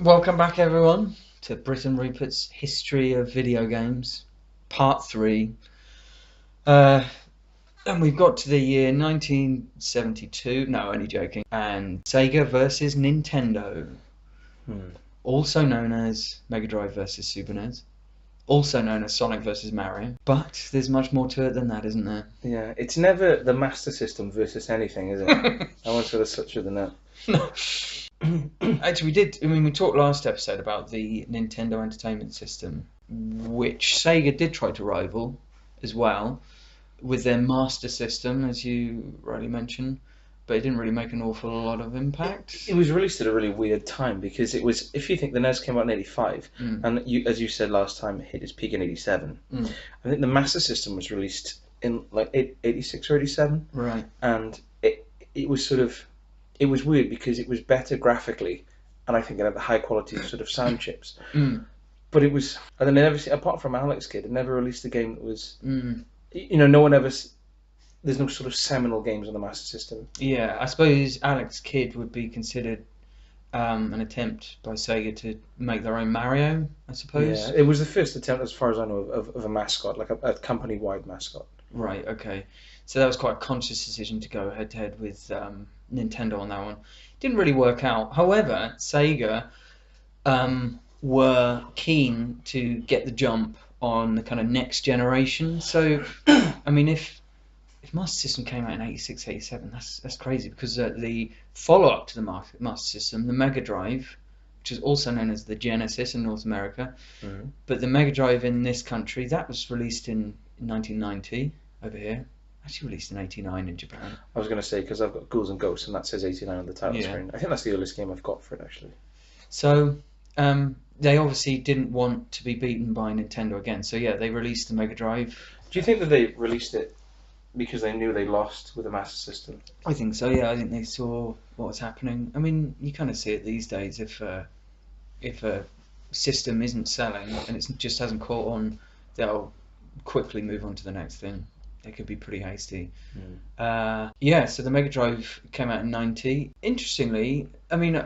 Welcome back, everyone, to Britain Rupert's History of Video Games, Part 3. And we've got to the year 1972, no, only joking, and Sega versus Nintendo, also known as Mega Drive versus Super NES, also known as Sonic versus Mario. But there's much more to it than that, isn't there? Yeah, it's never the Master System versus anything, is it? I once heard a such than that. Actually, we talked last episode about the Nintendo Entertainment System, which Sega did try to rival as well with their Master System, as you rightly mentioned, but it didn't really make an awful lot of impact. It was released at a really weird time because it was, if you think the NES came out in 85, and as you said last time, it hit its peak in 87. I think the Master System was released in like 86 or 87. Right. And it was sort of, it was weird because it was better graphically, and I think it had the high quality sort of sound chips. But it was, and then apart from Alex Kidd, it never released a game that was, no one ever. There's no sort of seminal games on the Master System. Yeah, I suppose Alex Kidd would be considered an attempt by Sega to make their own Mario, I suppose. Yeah, it was the first attempt, as far as I know, of a mascot, like a company-wide mascot. Right, okay. So that was quite a conscious decision to go head-to-head with Nintendo on that one. Didn't really work out. However, Sega were keen to get the jump on the kind of next generation. So, I mean, if Master System came out in 86, 87, that's crazy, because the follow-up to the Master System, the Mega Drive, which is also known as the Genesis in North America, but the Mega Drive in this country, that was released in 1990 over here. Actually released in 89 in Japan. I was going to say, because I've got Ghouls and Ghosts, and that says 89 on the title screen. I think that's the earliest game I've got for it, actually. So, they obviously didn't want to be beaten by Nintendo again. So yeah, they released the Mega Drive. Do you think that they released it because they knew they lost with the Master System? I think so, yeah. I think they saw what was happening. I mean, you kind of see it these days. If a system isn't selling and it just hasn't caught on, they'll quickly move on to the next thing. They could be pretty hasty. Yeah, so the Mega Drive came out in 90. Interestingly, I mean,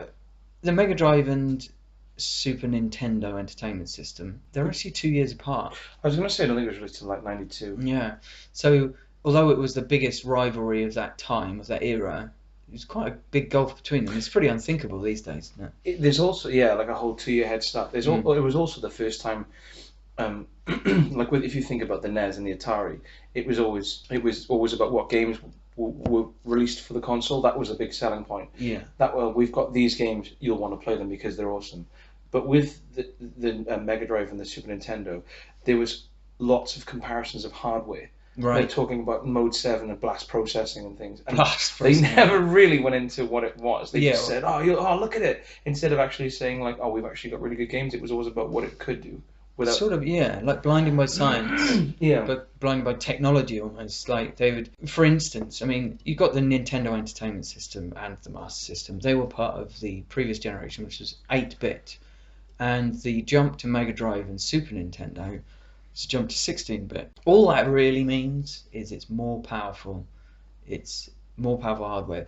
the Mega Drive and Super Nintendo Entertainment System, they're actually 2 years apart. I was going to say, I don't think it was released in like 92. Yeah, so although it was the biggest rivalry of that time, of that era, there's quite a big gulf between them. It's pretty unthinkable these days, isn't it? There's also, like a whole 2-year head start. It was also the first time, like if you think about the NES and the Atari, it was always about what games were released for the console. That was a big selling point. Yeah. We've got these games, you'll want to play them because they're awesome. But with the Mega Drive and the Super Nintendo, there was lots of comparisons of hardware. Right. They're talking about Mode 7 and blast processing and things. And They never really went into what it was. They just said, oh, look at it. Instead of actually saying, like, oh, we've actually got really good games, it was always about what it could do. Sort of, yeah, like blinding by science. Yeah. But blinding by technology almost. Like they would, for instance, I mean, you've got the Nintendo Entertainment System and the Master System. They were part of the previous generation, which was 8-bit. And the jump to Mega Drive and Super Nintendo is a jump to 16-bit. All that really means is it's more powerful. It's more powerful hardware.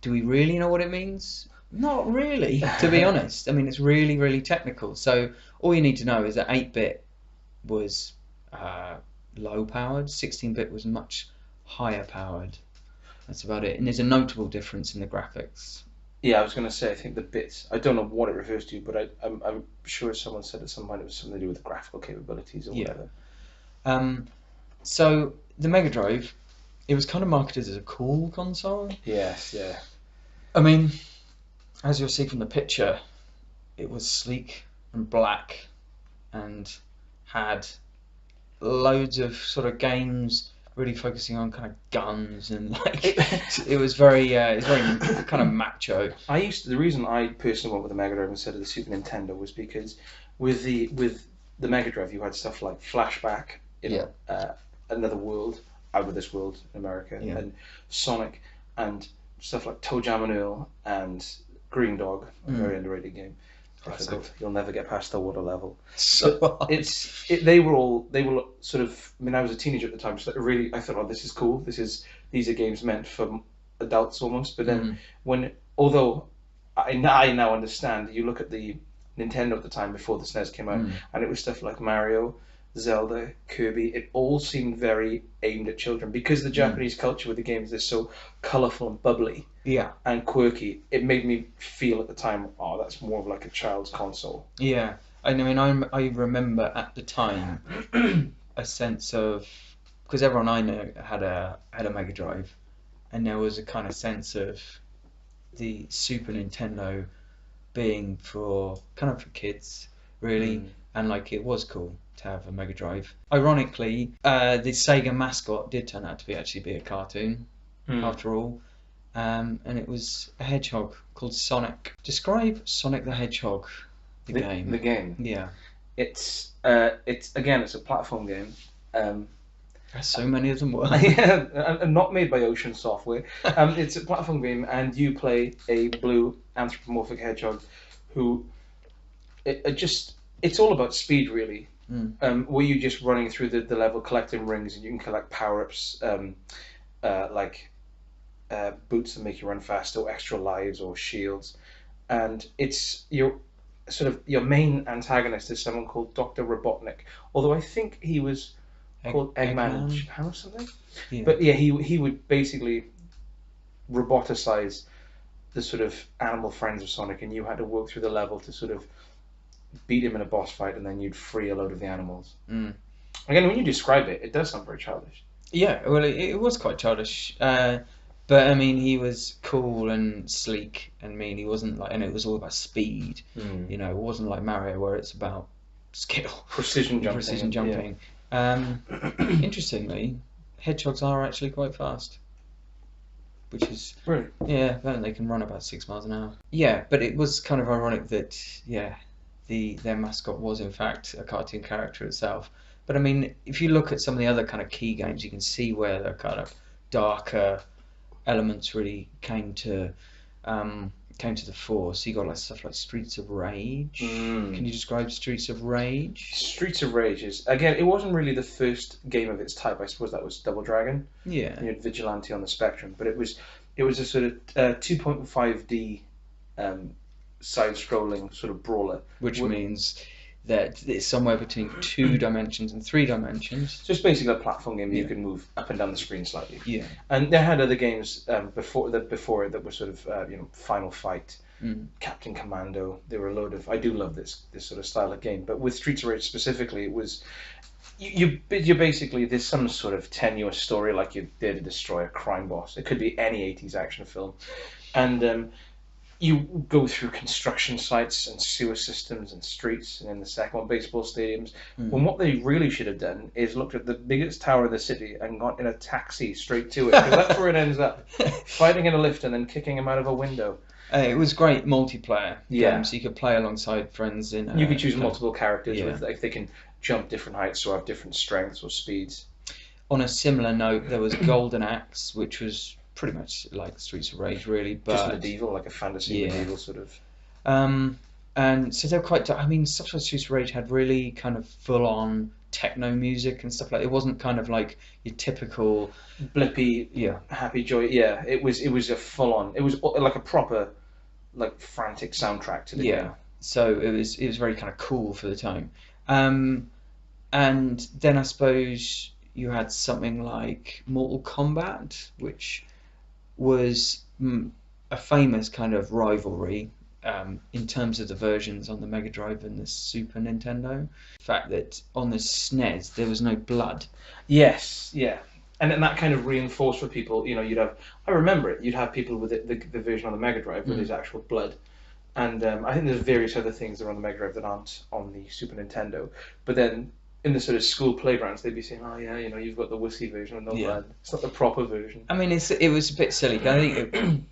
Do we really know what it means? Not really, to be honest. I mean, it's really, really technical. So all you need to know is that 8-bit was low powered, 16-bit was much higher powered. That's about it. And there's a notable difference in the graphics. Yeah, I was going to say, I think the bits, I don't know what it refers to, but I'm sure someone said at some point it was something to do with the graphical capabilities or whatever. So the Mega Drive, it was kind of marketed as a cool console. Yes, yeah. I mean, as you'll see from the picture, it was sleek and black and had loads of sort of games really focusing on kind of guns and like it was very kind of macho. The reason I personally went with the Mega Drive instead of the Super Nintendo was because with the Mega Drive you had stuff like Flashback in Another World, Out of This World in America, and Sonic, and stuff like Toe Jam and Earl and Green Dog, a very underrated game. You'll never get past the water level. So they were sort of. I mean, I was a teenager at the time, so I thought, oh, this is cool. These are games meant for adults almost. But then although I now understand, you look at the Nintendo at the time before the SNES came out, and it was stuff like Mario, Zelda, Kirby. It all seemed very aimed at children because the Japanese culture with the games is so colourful and bubbly and quirky. It made me feel at the time, oh, that's more of like a child's console. Yeah, I mean, I remember at the time a sense of, because everyone I know had a Mega Drive, and there was a kind of sense of the Super Nintendo being for kids, really, and like it was cool to have a Mega Drive. Ironically, the Sega mascot did turn out to be a cartoon, after all, and it was a hedgehog called Sonic. Describe Sonic the Hedgehog, the game. The game. Yeah. It's a platform game. So many of them were. Yeah, not made by Ocean Software. It's a platform game, and you play a blue anthropomorphic hedgehog who it's all about speed, really. Where you just running through the level collecting rings, and you can collect power-ups like boots that make you run faster, or extra lives, or shields. And it's your main antagonist is someone called Dr. Robotnik, although I think he was called Eggman in Japan or something. Yeah. But yeah, he would basically roboticize the sort of animal friends of Sonic, and you had to work through the level to sort of beat him in a boss fight, and then you'd free a load of the animals. Again, when you describe it, it does sound very childish. Yeah, well, it was quite childish. But I mean, he was cool and sleek, and mean he wasn't like, and it was all about speed. You know, it wasn't like Mario where it's about skill, precision jumping. Yeah. Interestingly, hedgehogs are actually quite fast, which is really, yeah. They can run about 6 miles an hour. Yeah, but it was kind of ironic that their mascot was in fact a cartoon character itself. But I mean, if you look at some of the other kind of key games, you can see where the kind of darker elements really came to the fore. So you got like stuff like Streets of Rage. Can you describe Streets of Rage? Streets of Rage is, again, it wasn't really the first game of its type. I suppose that was Double Dragon. Yeah. You had Vigilante on the Spectrum, but it was a sort of 2.5D side-scrolling sort of brawler, which means that it's somewhere between 2 dimensions and 3 dimensions. So it's basically a platform game. You can move up and down the screen slightly. Yeah. And they had other games before it that were sort of Final Fight, Captain Commando. There were a load of. I do love this sort of style of game, but with Streets of Rage specifically, it was you basically, there's some sort of tenuous story, like you're there to destroy a crime boss. It could be any 80s action film, and you go through construction sites and sewer systems and streets, and in the second one, baseball stadiums. When what they really should have done is looked at the biggest tower in the city and got in a taxi straight to it, because that's where it ends up. Fighting in a lift and then kicking him out of a window. It was great multiplayer game, so you could play alongside friends. You could choose multiple characters if they can jump different heights or have different strengths or speeds. On a similar note, there was Golden Axe, which was pretty much like Streets of Rage, really, but just medieval, like a fantasy medieval sort of. And so they're quite. I mean, stuff like Streets of Rage had really kind of full-on techno music and stuff like. It wasn't kind of like your typical blippy, happy joy. Yeah, it was a full-on. It was like a proper, like frantic soundtrack to the game. So it was very kind of cool for the time. And then I suppose you had something like Mortal Kombat, which was a famous kind of rivalry in terms of the versions on the Mega Drive and the Super Nintendo. The fact that on the SNES there was no blood. Yes, yeah. And that kind of reinforced for people, you'd have, I remember it, you'd have people with the version on the Mega Drive where there's actual blood. And I think there's various other things that are on the Mega Drive that aren't on the Super Nintendo. But then in the sort of school playgrounds, they'd be saying, "Oh yeah, you've got the wussy version and no blood. It's not the proper version." I mean, it was a bit silly. I think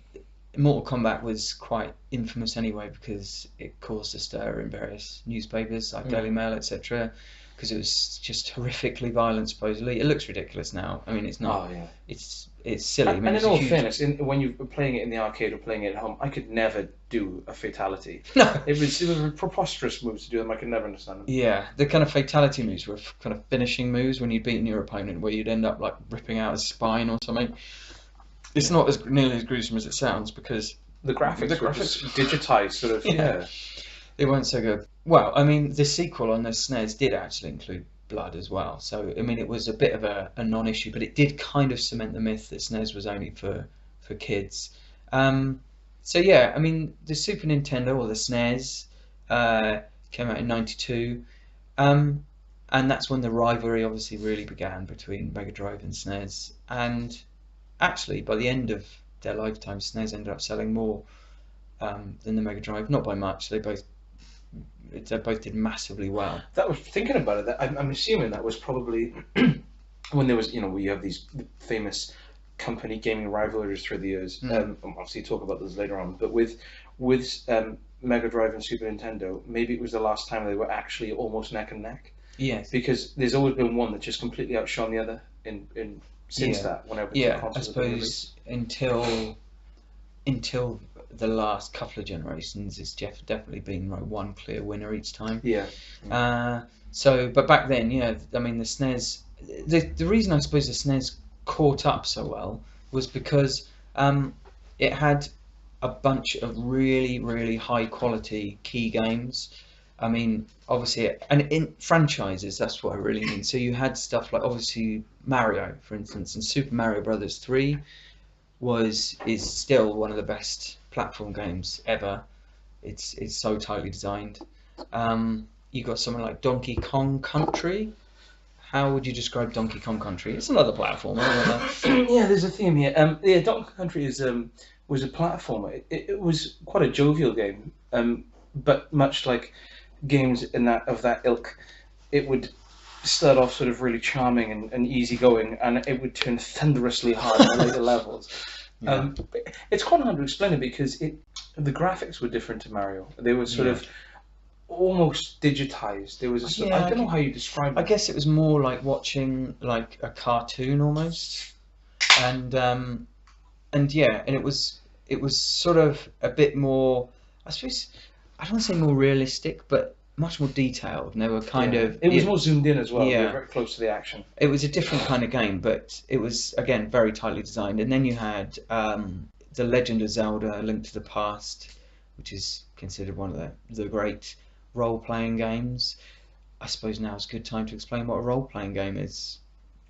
Mortal Kombat was quite infamous anyway because it caused a stir in various newspapers like Daily Mail, etc. Because it was just horrifically violent. Supposedly, it looks ridiculous now. I mean, it's not. Oh yeah. It's silly. And in all fairness, when you were playing it in the arcade or playing it at home, I could never do a fatality. No. It was a preposterous move to do them. I could never understand them. Yeah, the kind of fatality moves were kind of finishing moves when you'd beaten your opponent, where you'd end up like ripping out his spine or something. It's not nearly as gruesome as it sounds because the graphics were digitized, sort of. Yeah. They weren't so good. Well, I mean, the sequel on the SNES did actually include blood as well. So, I mean, it was a bit of a non-issue, but it did kind of cement the myth that SNES was only for kids. So yeah, I mean, the Super Nintendo or the SNES came out in '92, and that's when the rivalry obviously really began between Mega Drive and SNES. And actually, by the end of their lifetime, SNES ended up selling more than the Mega Drive, not by much. They both did massively well. That was thinking about it. I'm assuming that was probably when there was, we have these famous company gaming rivalries through the years. Obviously, talk about those later on. But with Mega Drive and Super Nintendo, maybe it was the last time they were actually almost neck and neck. Yes. Because there's always been one that just completely outshone the other in since that. Whenever two consoles I suppose until the last couple of generations, it's definitely been like one clear winner each time. Yeah. But back then, I mean, the SNES. The reason I suppose the SNES caught up so well was because it had a bunch of really, really high quality key games. I mean, obviously, and in franchises, that's what I really mean. So you had stuff like obviously Mario, for instance, and Super Mario Brothers 3 is still one of the best platform games ever. It's so tightly designed. You got something like Donkey Kong Country. How would you describe Donkey Kong Country? It's another platformer. Yeah, there's a theme here. Donkey Kong Country was a platformer. It was quite a jovial game. But much like games of that ilk, it would start off sort of really charming and easygoing, and it would turn thunderously hard in later levels. Yeah. It's quite hard to explain it because the graphics were different to Mario. They were sort of almost digitized. There was I don't know how you describe it. I guess it was more like watching like a cartoon almost, and it was sort of a bit more, I suppose, I don't want to say more realistic, but much more detailed. And they were kind of... It was more zoomed in as well. Yeah. They were very close to the action. It was a different kind of game, but it was, again, very tightly designed. And then you had The Legend of Zelda, A Link to the Past, which is considered one of the great role-playing games. I suppose now is a good time to explain what a role-playing game is.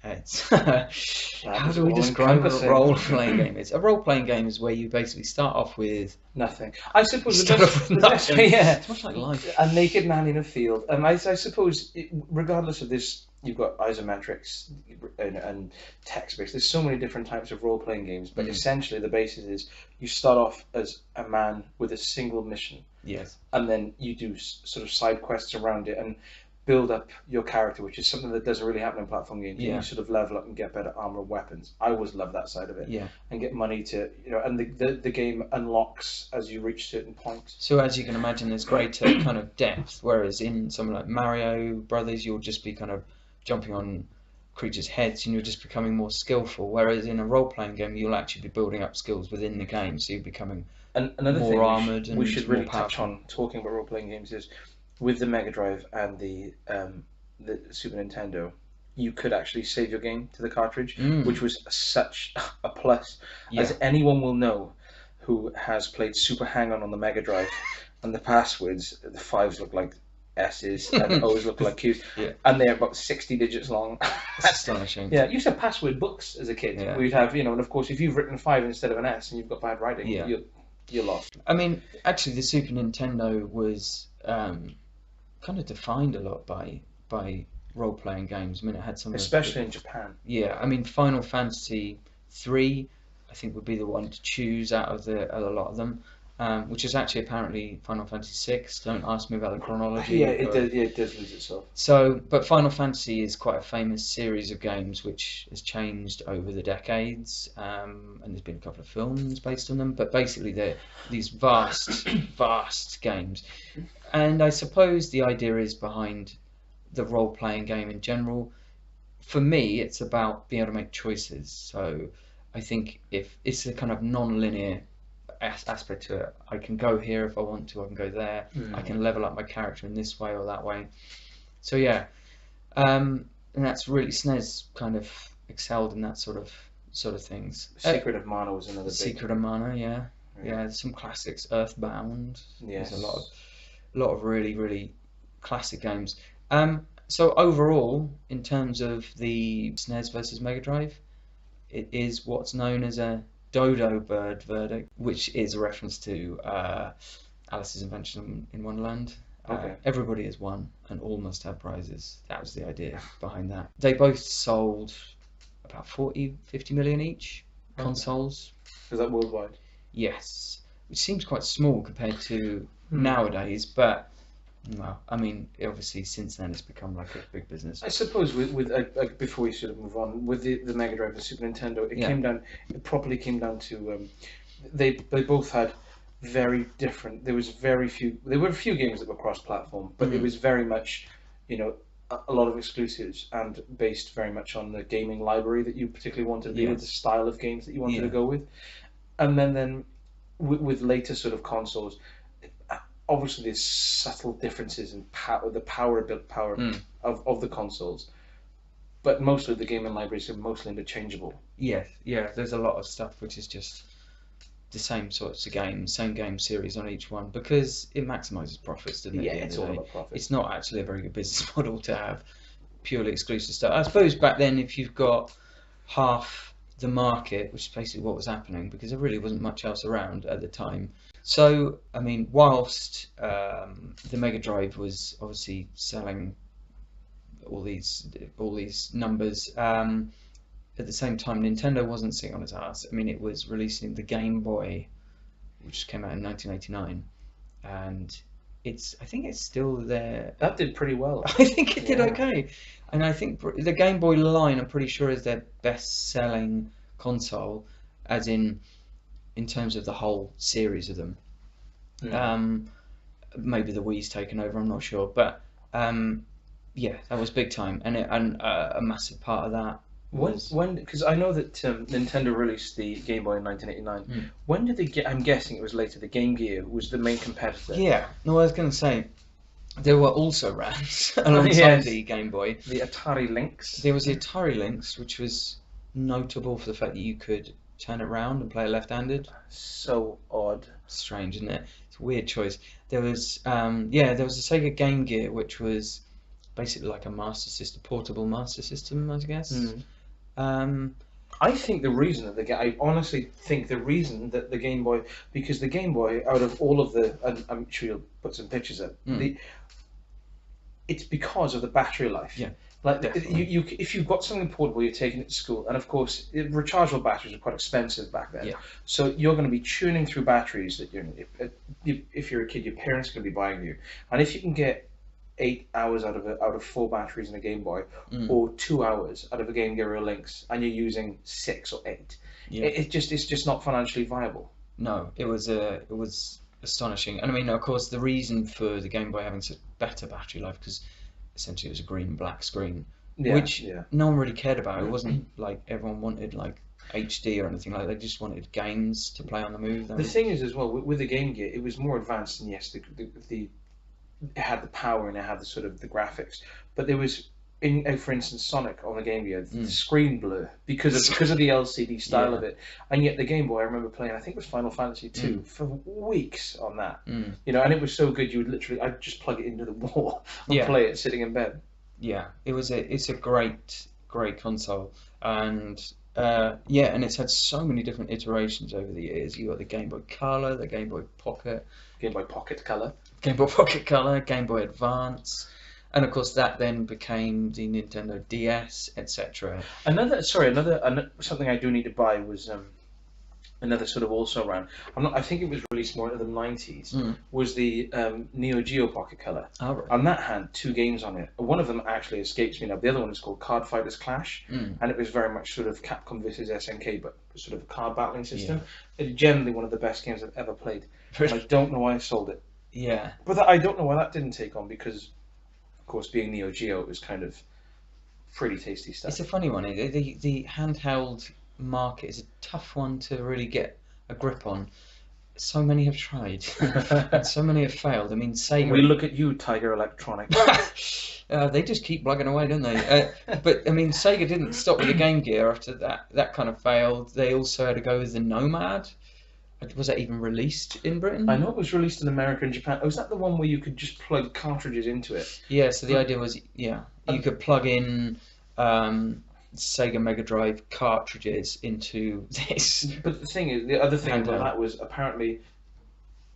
How do we describe what a role-playing game is? A role-playing game is where you basically start off with nothing. I suppose nothing. Yeah, it's much like life. A naked man in a field. I suppose, regardless of this, you've got isometrics and text-based. There's so many different types of role-playing games, but essentially the basis is you start off as a man with a single mission. Yes. And then you do sort of side quests around it and build up your character, which is something that doesn't really happen in platform games. You sort of level up and get better armor and weapons. I always love that side of it. Yeah. And get money to, and the game unlocks as you reach certain points. So as you can imagine, there's greater kind of depth, whereas in something like Mario Brothers, you'll just be kind of jumping on creatures' heads and you're just becoming more skillful, whereas in a role-playing game, you'll actually be building up skills within the game, so you're becoming more armoured and we should really powerful. touch on talking about role-playing games is with the Mega Drive and the Super Nintendo, you could actually save your game to the cartridge, which was such a plus. As anyone will know who has played Super Hang-On the Mega Drive, and the passwords, the 5s look like S's and O's look like Q's, and they're about 60 digits long. That's astonishing. Yeah, you used to have password books as a kid. Yeah. We'd have, and of course, if you've written 5 instead of an S and you've got bad writing, you're lost. I mean, actually, the Super Nintendo was kind of defined a lot by role-playing games. I mean, it had some, especially in Japan. Yeah, I mean, Final Fantasy 3, I think, would be the one to choose out of a lot of them, which is actually apparently Final Fantasy 6. Don't ask me about the chronology. Yeah, it does lose itself. So, but Final Fantasy is quite a famous series of games which has changed over the decades, and there's been a couple of films based on them. But basically, they're these vast games. And I suppose the idea is behind the role-playing game in general. For me, it's about being able to make choices. So I think if it's a kind of non-linear aspect to it, I can go here if I want to, I can go there, I can level up my character in this way or that way. So yeah, and that's really, SNES kind of excelled in that sort of things. Secret of Mana was another big. Secret of Mana, yeah. Some classics. Earthbound. Yes. There's a lot a lot of really, really classic games. So overall, in terms of the SNES versus Mega Drive, it is what's known as a dodo bird verdict, which is a reference to Alice's Invention in Wonderland. Okay. Everybody has won, and all must have prizes. That was the idea behind that. They both sold about 40, 50 million each, consoles. Is that worldwide? Yes, which seems quite small compared to nowadays, but well, I mean, obviously since then it's become like a big business. I suppose with before we sort of move on with the Mega Drive and the Super Nintendo, it properly came down to they both had very different. There were a few games that were cross-platform, but it was very much, a lot of exclusives and based very much on the gaming library that you particularly wanted, the style of games that you wanted to go with, and then with later sort of consoles. Obviously, there's subtle differences in the power of the consoles, but mostly the gaming libraries are mostly interchangeable. Yeah, there's a lot of stuff which is just the same sorts of games, same game series on each one, because it maximizes profits, doesn't it? Yeah, it's all about profit. It's not actually a very good business model to have purely exclusive stuff. I suppose back then, if you've got half the market, which is basically what was happening, because there really wasn't much else around at the time. So, I mean, whilst the Mega Drive was obviously selling all these numbers, at the same time, Nintendo wasn't sitting on its ass. I mean, it was releasing the Game Boy, which came out in 1989, and I think it's still there. That did pretty well. I think it did okay, and I think the Game Boy line, I'm pretty sure, is their best-selling console, as in terms of the whole series of them. Maybe the Wii's taken over, I'm not sure, but yeah, that was big time, and a massive part of that was because I know that Nintendo released the Game Boy in 1989. When did they get? I'm guessing it was later. The Game Gear was the main competitor. Yeah, no, I was going to say there were also RAMs alongside the Game Boy. The Atari Lynx. There was the Atari Lynx, which was notable for the fact that you could turn it around and play it left-handed. So odd. Strange, isn't it? It's a weird choice. There was there was a Sega Game Gear, which was basically like a Master System, portable Master System, I guess. I think the reason that I honestly think the reason that the Game Boy, because the Game Boy, out of all of the, and I'm sure you'll put some pictures up, it's because of the battery life. Yeah. Like if you've got something portable, you're taking it to school, and of course, rechargeable batteries are quite expensive back then. Yeah. So you're going to be churning through batteries that if you're a kid, your parents are going to be buying you, and if you can get 8 hours out of 4 batteries in a Game Boy, or 2 hours out of a Game Gear or Lynx, and you're using 6 or 8, it's just not financially viable. No, it was astonishing, and I mean, of course, the reason for the Game Boy having such better battery life, because essentially it was a green and black screen, which no one really cared about. It wasn't like everyone wanted like HD or anything like that. They just wanted games to play on the move. The thing is, as well, with the Game Gear, it was more advanced, and yes, it had the power and it had the sort of the graphics, but there was for instance, Sonic on the Game Gear, the screen blur because of the LCD style of it, and yet the Game Boy, I remember playing, I think it was Final Fantasy II for weeks on that, and it was so good you would I'd just plug it into the wall and play it sitting in bed. Yeah, it's a great console, and and it's had so many different iterations over the years. You got the Game Boy Color, the Game Boy Pocket, Game Boy Pocket Color, Game Boy Pocket Color, Game Boy Advance. And of course, that then became the Nintendo DS, etc. Another something I do need to buy was another sort of also around. I think it was released more in the 90s. Was the Neo Geo Pocket Color, and that had 2 games on it. One of them actually escapes me now. The other one is called Card Fighters Clash, and it was very much sort of Capcom versus SNK, but sort of a card battling system. It's generally one of the best games I've ever played. And I don't know why I sold it. Yeah, but I don't know why that didn't take on, because of course, being Neo Geo, it was kind of pretty tasty stuff. It's a funny one. The handheld market is a tough one to really get a grip on. So many have tried, and so many have failed. I mean, Sega. We look at you, Tiger Electronics. They just keep plugging away, don't they? But I mean, Sega didn't stop with the Game Gear after that kind of failed. They also had to go with the Nomad, Was that even released in Britain? I know it was released in America and Japan. Oh, was that the one where you could just plug cartridges into it? Yeah, so the idea was, yeah, you could plug in Sega Mega Drive cartridges into this. But the thing is, the other thing about Handheld. that was apparently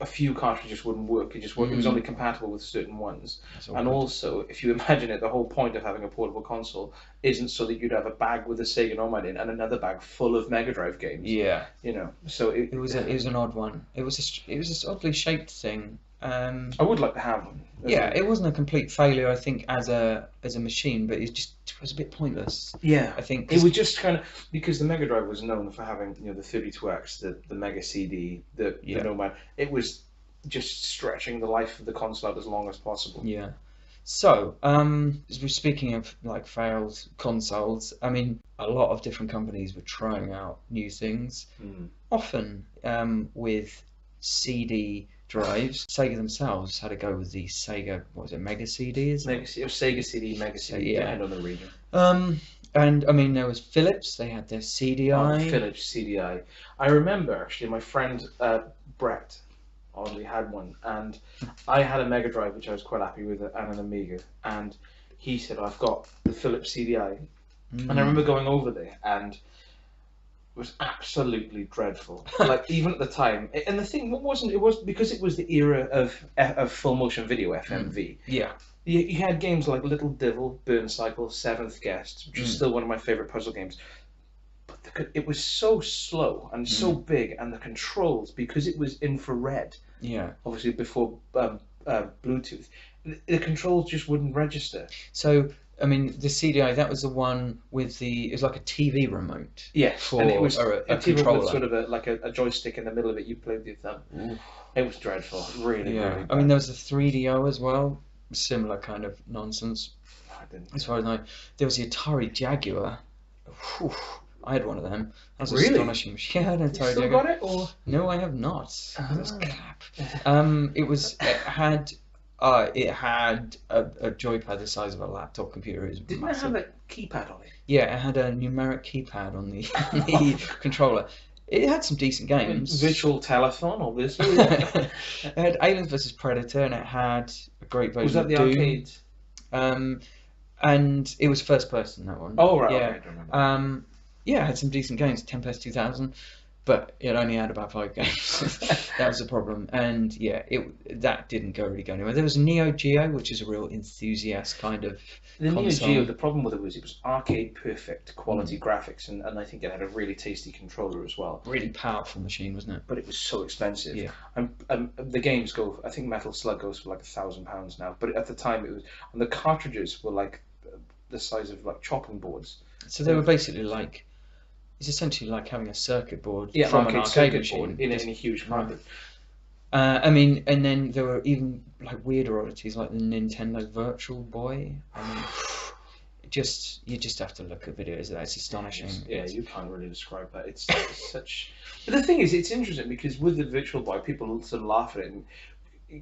a few cartridges wouldn't work. It was only compatible with certain ones. That's And awkward. also, if you imagine it, the whole point of having a portable console isn't so that you'd have a bag with a Sega Nomad in and another bag full of Mega Drive games. Yeah, You know, so it was an odd one. It was it was this oddly shaped thing. I would like to have one. Yeah, it wasn't a complete failure, I think, as a machine, but it was a bit pointless. Yeah, I think it was just kind of because the Mega Drive was known for having the 32X, the Mega CD, the Nomad. It was just stretching the life of the console out as long as possible. Yeah. So, as we're speaking of like failed consoles, I mean, a lot of different companies were trying out new things, often with CD drives. Sega themselves had to go with the Sega, what was it, Mega CD? Is it? It was Sega CD, Mega CD, Yeah. depending on the region. And I mean, there was Philips. They had their CDI. Philips CDI. I remember actually my friend Brett oddly had one, and I had a Mega Drive which I was quite happy with, and an Amiga, and he said, "I've got the Philips CDI," and I remember going over there and. It was absolutely dreadful. Like even at the time, and the thing wasn't it was because it was the era of full motion video FMV. Yeah. You had games like Little Devil, Burn Cycle, Seventh Guest, which is still one of my favorite puzzle games. But it was so slow and so big, and the controls, because it was infrared. Yeah. Obviously before Bluetooth, the controls just wouldn't register. So, I mean, the CDI, that was the one with it was like a TV remote. Yes, For, and it was or a TV controller. with sort of a joystick in the middle of it. You played with your thumb. Ooh. It was dreadful, really, Yeah. really bad. I mean, there was the 3DO as well. Similar kind of nonsense. I didn't. As far as I know, there was the Atari Jaguar. Whew, I had one of them. That was Really? astonishing. Yeah, I had an You Atari still Jaguar. got it, or? No, I have not. That's Ah. crap. It had a joypad the size of a laptop computer. It was Didn't massive. it have a keypad on it? Yeah, it had a numeric keypad on the controller. It had some decent games. Virtual Telephone, obviously. It had Aliens vs Predator, and it had a great version Was that of the Doom. arcade? And it was first person, that one. Oh, right. Yeah. Okay, I don't remember. Yeah, it had some decent games. Tempest 2000, but it only had about 5 games. That was the problem. And yeah, that didn't really go anywhere. There was Neo Geo, which is a real enthusiast kind of The Neo console. Geo, the problem with it was arcade perfect quality graphics, and I think it had a really tasty controller as well. Really powerful machine, wasn't it? But it was so expensive. Yeah. The games go. I think Metal Slug goes for like £1,000 now. But at the time, it was, and the cartridges were like the size of like chopping boards. So they were basically like, it's essentially like having a circuit board Yeah, from an arcade circuit machine. board in a huge cartridge. I mean, and then there were even like weirder oddities like the Nintendo Virtual Boy. I mean, you just have to look at videos of that. It's astonishing. Yeah, you can't really describe that. It's such. But the thing is, it's interesting because with the Virtual Boy, people sort of laugh at it and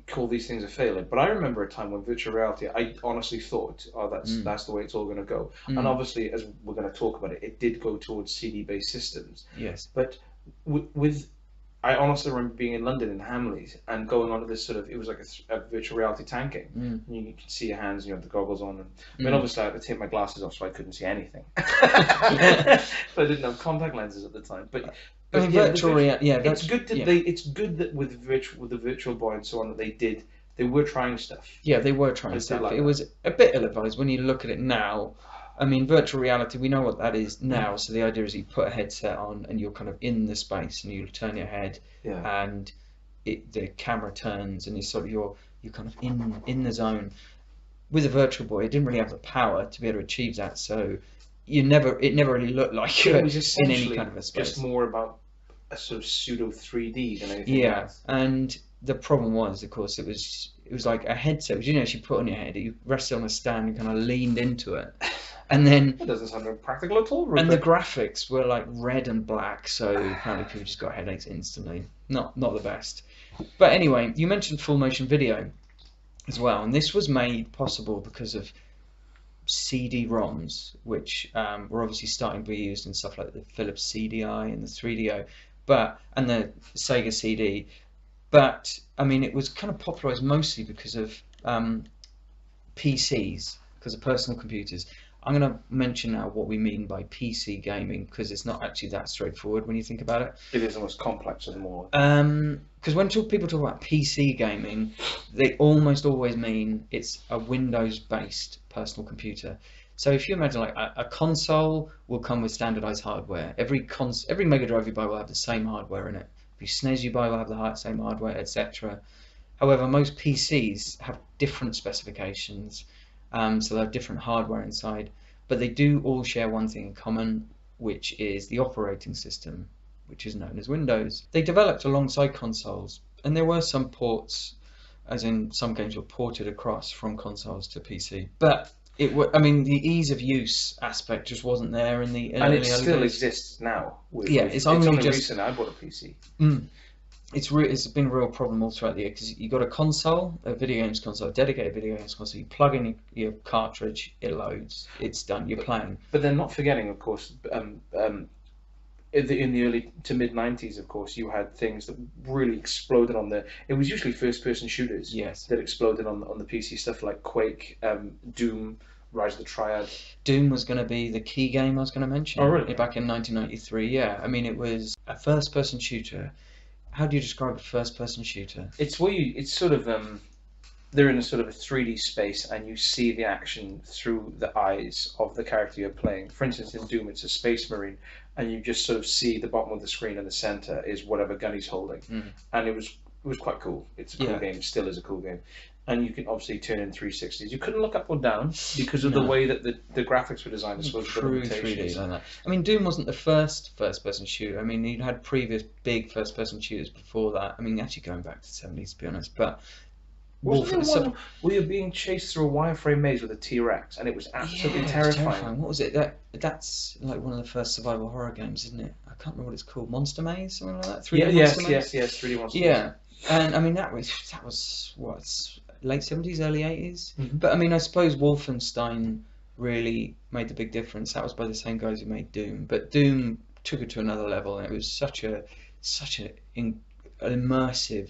call these things a failure. But I remember a time when virtual reality, I honestly thought, oh, that's the way it's all going to go. And obviously, as we're going to talk about it, it did go towards CD-based systems. Yes. But with I honestly remember being in London in Hamleys and going onto this sort of, it was like a virtual reality tanking. And you could see your hands and you had the goggles on. And I mean, obviously I had to take my glasses off so I couldn't see anything. But I didn't have contact lenses at the time. But I mean, yeah, virtual reality. Yeah, it's good that it's good that with the Virtual Boy and so on that they were trying stuff. Yeah, they were trying I stuff. like It that. was a bit ill-advised when you look at it now. I mean, virtual reality, we know what that is now. So the idea is you put a headset on and you're kind of in the space and you turn your head and the camera turns and you're kind of in the zone. With a Virtual Boy, it didn't really have the power to be able to achieve that. So it never really looked like It was in essentially any kind of a space. just more about a sort of pseudo 3D than anything else. And the problem was, of course, it was like a headset, which you actually put on your head. You rested on a stand, you kind of leaned into it, and then It doesn't sound practical at all. and the graphics were like red and black, so apparently people just got headaches instantly. Not the best. But anyway, you mentioned full motion video as well, and this was made possible because of CD-ROMs, which were obviously starting to be used in stuff like the Philips CDI and the 3DO. and the Sega CD. But I mean, it was kind of popularized mostly because of PCs, because of personal computers. I'm going to mention now what we mean by PC gaming, because it's not actually that straightforward when you think about it. It is the most complex of them all. Because when people talk about PC gaming, they almost always mean it's a Windows-based personal computer. So if you imagine like a console will come with standardized hardware. Every Mega Drive you buy will have the same hardware in it. Every SNES you buy will have the same hardware, etc. However, most PCs have different specifications, so they have different hardware inside, but they do all share one thing in common, which is the operating system, which is known as Windows. They developed alongside consoles, and there were some ports, as in some games were ported across from consoles to PC. But I mean, the ease of use aspect just wasn't there in the and early it still days. exists now. It's only just recent I bought a PC. It's been a real problem all throughout the year, because you got a console, a video games console, a dedicated video games console. You plug in your cartridge, it loads, it's done, you're playing. But then, not forgetting, of course, in the early to mid 90s, of course, you had things that really exploded on the. It was usually first-person shooters. Yes. That exploded on the PC, stuff like Quake, Doom, Rise of the Triad. Doom was going to be the key game I was going to mention. Oh, really? Back in 1993, yeah. I mean, it was a first-person shooter. How do you describe a first-person shooter? It's where it's sort of they're in a sort of a 3D space, and you see the action through the eyes of the character you're playing. For instance, in Doom, it's a space marine, and you just sort of see the bottom of the screen, and the center is whatever gun he's holding. And it was quite cool. It's a cool game. Still is a cool game. And you can obviously turn in 360s. You couldn't look up or down because of the way that the graphics were designed. I suppose true 3D like that. I mean, Doom wasn't the first-person shooter. I mean, you'd had previous big first-person shooters before that. I mean, actually going back to the 70s, to be honest. But wasn't there one where you're being chased through a wireframe maze with a T-Rex, and it was absolutely terrifying. What was it? That's like one of the first survival horror games, isn't it? I can't remember what it's called. Monster Maze, something like that. 3D Monster Maze? Yes, 3D Monster Maze. Yeah, and I mean that was what, late 70s, early 80s. But I mean, I suppose Wolfenstein really made the big difference. That was by the same guys who made Doom, but Doom took it to another level, and it was such an immersive,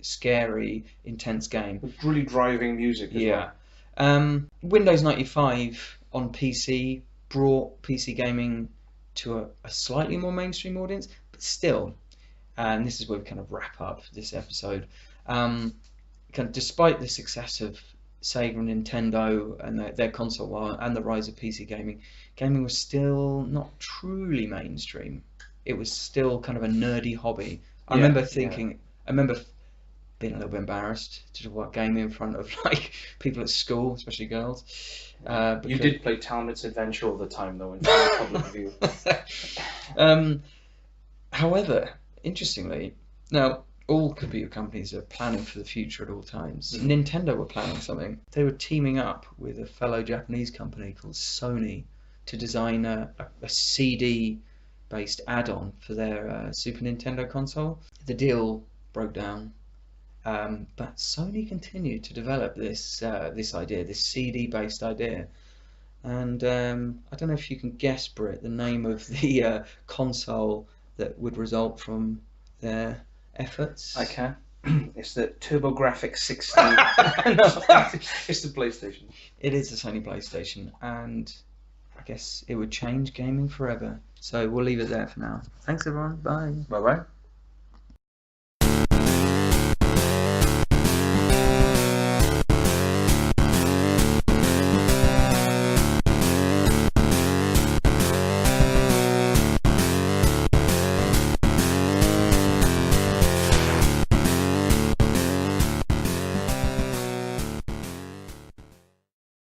scary, intense game. With really driving music as well. Windows 95 on PC brought PC gaming to a slightly more mainstream audience, but still, and this is where we kind of wrap up this episode, despite the success of Sega and Nintendo and their console war and the rise of PC gaming was still not truly mainstream. It was still kind of a nerdy hobby. I remember being a little bit embarrassed to talk about gaming in front of like people at school, especially girls. You did play Talmud's Adventure all the time, though, in public view. However, interestingly, now all computer companies are planning for the future at all times. Nintendo were planning something. They were teaming up with a fellow Japanese company called Sony to design a CD-based add-on for their Super Nintendo console. The deal broke down, but Sony continued to develop this idea, this CD-based idea. And I don't know if you can guess, Britt, the name of the console that would result from their efforts. I can. It's the TurboGrafx 16. No, it's the PlayStation. It is the Sony PlayStation, and I guess it would change gaming forever. So we'll leave it there for now. Thanks everyone. Bye. Bye bye.